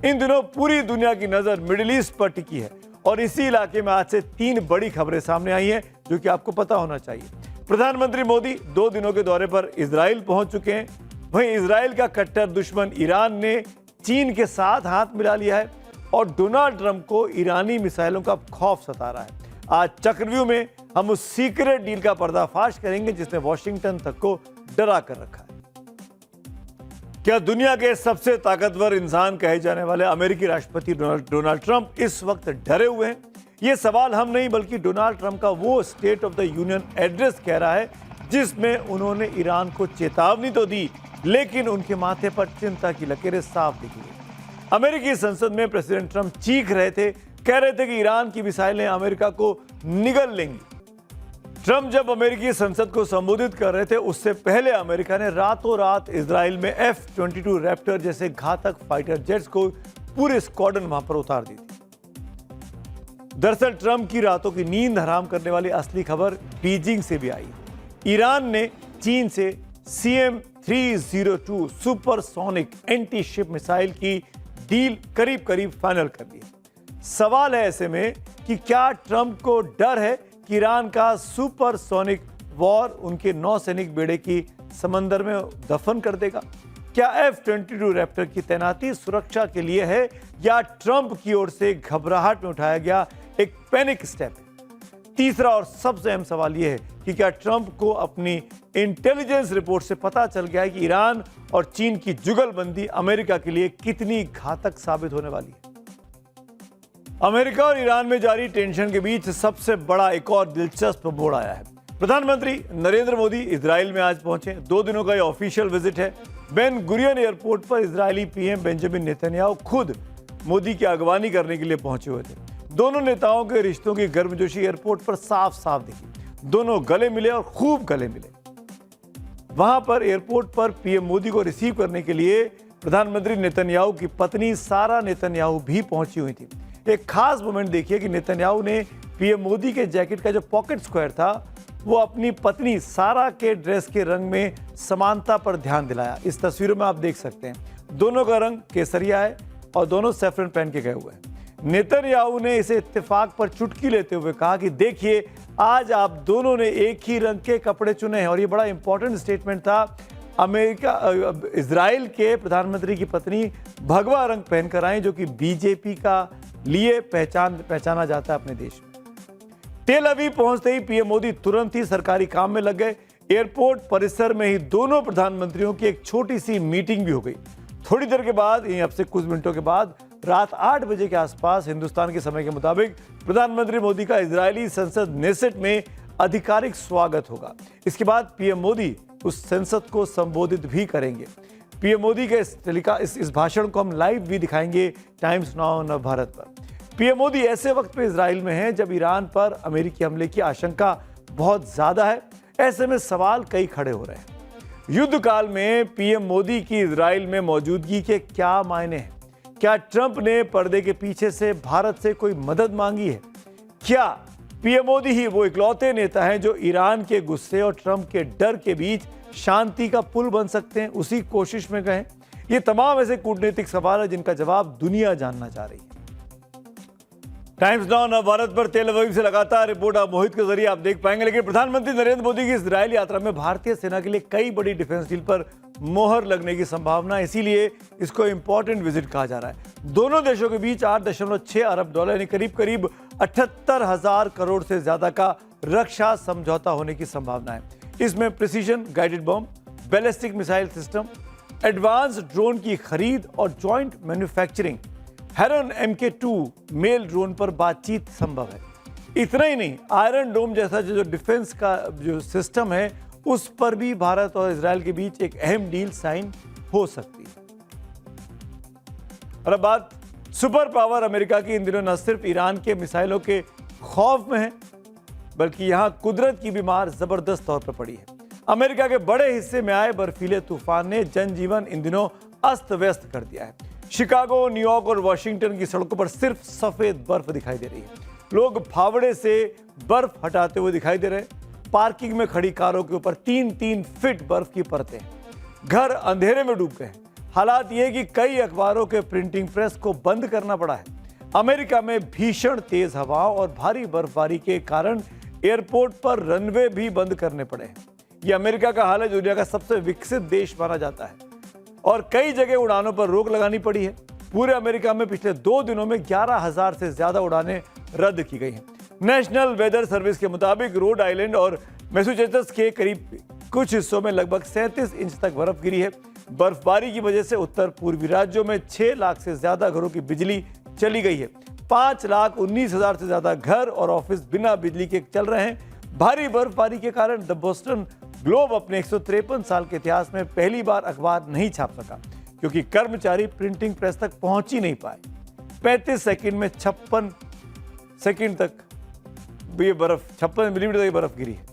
इन दिनों पूरी दुनिया की नजर मिडिल ईस्ट पर टिकी है और इसी इलाके में आज से 3 बड़ी खबरें सामने आई हैं जो कि आपको पता होना चाहिए। प्रधानमंत्री मोदी 2 दिनों के दौरे पर इजराइल पहुंच चुके हैं। वहीं इजराइल का कट्टर दुश्मन ईरान ने चीन के साथ हाथ मिला लिया है और डोनाल्ड ट्रंप को ईरानी मिसाइलों का खौफ सता रहा है। आज चक्रव्यूह में हम उस सीक्रेट डील का पर्दाफाश करेंगे जिसने वॉशिंगटन तक को डरा कर रखा है। क्या दुनिया के सबसे ताकतवर इंसान कहे जाने वाले अमेरिकी राष्ट्रपति डोनाल्ड ट्रंप इस वक्त डरे हुए हैं? यह सवाल हम नहीं बल्कि डोनाल्ड ट्रंप का वो state of the union address कह रहा है जिसमें उन्होंने ईरान को चेतावनी तो दी लेकिन उनके माथे पर चिंता की लकीरें साफ दिखी। अमेरिकी संसद में प्रेसिडेंट ट्रंप चीख रहे थे, कह रहे थे कि ईरान की मिसाइलें अमेरिका को निगल लेंगी। ट्रंप जब अमेरिकी संसद को संबोधित कर रहे थे उससे पहले अमेरिका ने रातों रात इजराइल में F-22 रैप्टर जैसे घातक फाइटर जेट्स को पूरे स्क्वाड्रन वहां पर उतार दी थी। दरअसल ट्रंप की रातों की नींद हराम करने वाली असली खबर बीजिंग से भी आई। ईरान ने चीन से CM-302 supersonic anti ship missile की डील करीब करीब फाइनल कर दी। सवाल है ऐसे में कि क्या ट्रंप को डर है कि ईरान का सुपरसोनिक वॉर उनके नौसैनिक बेड़े की समंदर में दफन कर देगा? क्या F-22 रैप्टर की तैनाती सुरक्षा के लिए है या ट्रंप की ओर से घबराहट में उठाया गया एक पैनिक स्टेप है? तीसरा और सबसे अहम सवाल यह है कि क्या ट्रंप को अपनी इंटेलिजेंस रिपोर्ट से पता चल गया है कि ईरान और चीन की जुगलबंदी अमेरिका के लिए कितनी घातक साबित होने वाली है? अमेरिका और ईरान में जारी टेंशन के बीच सबसे बड़ा एक और दिलचस्प मोड़ आया है। प्रधानमंत्री नरेंद्र मोदी इजराइल में आज पहुंचे। 2 दिनों का यह ऑफिशियल विजिट है। बेन गुरियन एयरपोर्ट पर इजरायली पीएम बेंजामिन नेतन्याहू खुद मोदी की अगवानी करने के लिए पहुंचे हुए थे। दोनों नेताओं के रिश्तों की गर्मजोशी एयरपोर्ट पर साफ साफ दिखी। दोनों गले मिले और खूब गले मिले। वहां पर एयरपोर्ट पर पीएम मोदी को रिसीव करने के लिए प्रधानमंत्री नेतन्याहू की पत्नी सारा नेतन्याहू भी पहुंची हुई थी। एक खास मोमेंट देखिए कि नेतन्याहू ने पीएम मोदी के जैकेट का जो पॉकेट स्क्वायर था वो अपनी पत्नी सारा के ड्रेस के रंग में समानता पर ध्यान दिलाया। इस तस्वीरों में आप देख सकते हैं दोनों का रंग केसरिया है और दोनों सैफरन पहन के गए हुए हैं। नेतन्याहू ने इसे इत्तेफाक पर चुटकी लेते हुए कहा कि देखिए आज आप दोनों ने एक ही रंग के कपड़े चुने हैं और ये बड़ा इंपॉर्टेंट स्टेटमेंट था। इजराइल के प्रधानमंत्री की पत्नी भगवा रंग पहनकर आई जो कि बीजेपी का लिए पहचाना जाता है अपने देश में। टेल अवीव पहुंचते ही पीएम मोदी तुरंत ही सरकारी काम में लग गए। एयरपोर्ट परिसर में ही दोनों प्रधानमंत्रियों की एक छोटी सी मीटिंग भी हो गई। थोड़ी देर के बाद अब से कुछ मिनटों के बाद रात 8 बजे के आसपास हिंदुस्तान के समय के मुताबिक प्रधानमंत्री मोदी का इजरायली संसद नेसेट में आधिकारिक स्वागत होगा। इसके बाद पीएम मोदी उस संसद को संबोधित भी करेंगे। पीएम मोदी के इस भाषण को हम लाइव भी दिखाएंगे टाइम्स नाउ नव भारत पर। पीएम मोदी ऐसे वक्त पे इजराइल में हैं जब ईरान पर अमेरिकी हमले की आशंका बहुत ज्यादा है। ऐसे में सवाल कई खड़े हो रहे हैं। युद्ध काल में पीएम मोदी की इजराइल में मौजूदगी के क्या मायने हैं? क्या ट्रंप ने पर्दे के पीछे से भारत से कोई मदद मांगी है? क्या पीएम मोदी ही वो इकलौते नेता हैं जो ईरान के गुस्से और ट्रंप के डर के बीच शांति का पुल बन सकते हैं? उसी कोशिश में गए। ये तमाम ऐसे कूटनीतिक सवाल है जिनका जवाब दुनिया जानना चाह रही है। टाइम्स नाउ नव भारत पर तेल अवीव से लगातार रिपोर्ट आप मोहित के जरिए आप देख पाएंगे। लेकिन प्रधानमंत्री नरेंद्र मोदी की इजराइल यात्रा में भारतीय सेना के लिए कई बड़ी डिफेंस डील पर मोहर लगने की संभावना है, इसीलिए इसको इंपॉर्टेंट विजिट कहा जा रहा है। दोनों देशों के बीच 8.6 अरब डॉलर यानी करीब करीब 78,000 करोड़ से ज्यादा का रक्षा समझौता होने की संभावना है। इसमें precision guided bomb, ballistic missile system, advance drone की खरीद और जॉइंट मैन्युफैक्चरिंग, हेरन MK2 मेल ड्रोन पर बातचीत संभव है। इतना ही नहीं, आयरन डोम जैसा जो डिफेंस का जो सिस्टम है उस पर भी भारत और इजराइल के बीच एक अहम डील साइन हो सकती है। और अब बात सुपर पावर अमेरिका की इन दिनों न सिर्फ ईरान के मिसाइलों के खौफ में है बल्कि यहां कुदरत की भी मार जबरदस्त तौर पर पड़ी है। अमेरिका के बड़े हिस्से में आए बर्फीले तूफान ने जनजीवन इन दिनों अस्त व्यस्त कर दिया है। शिकागो, न्यूयॉर्क और वॉशिंगटन की सड़कों पर सिर्फ सफेद बर्फ दिखाई दे रही है। लोग फावड़े से बर्फ हटाते हुए दिखाई दे रहे हैं। पार्किंग में खड़ी कारों के ऊपर 3-3 फीट बर्फ की परतें हैं। घर अंधेरे में डूब गए हैं। हालात ये कि कई अखबारों के प्रिंटिंग प्रेस को बंद करना पड़ा है। अमेरिका में भीषण तेज हवाओं और भारी बर्फबारी के कारण एयरपोर्ट पर रनवे भी बंद करने पड़े हैं। ये अमेरिका का हाल है, दुनिया का सबसे विकसित देश माना जाता है और कई जगह उड़ानों पर रोक लगानी पड़ी है। पूरे अमेरिका में पिछले 2 दिनों में 11,000 से ज्यादा उड़ानें रद्द की गई हैं। नेशनल वेदर सर्विस के मुताबिक रोड आइलैंड और मैसेच्यूसेट्स के करीब कुछ हिस्सों में लगभग 37 इंच तक बर्फ गिरी है। बर्फबारी की वजह से उत्तर पूर्वी राज्यों में 6 लाख से ज्यादा घरों की बिजली चली गई है। 5,19,000 से ज्यादा घर और ऑफिस बिना बिजली के चल रहे हैं। भारी बर्फबारी के कारण द बोस्टन ग्लोब अपने 153 साल के इतिहास में पहली बार अखबार नहीं छाप सका क्योंकि कर्मचारी प्रिंटिंग प्रेस तक पहुंच ही नहीं पाए। 35 सेकंड में 56 सेकंड तक ये बर्फ 56 मिलीमीटर तक बर्फ गिरी है।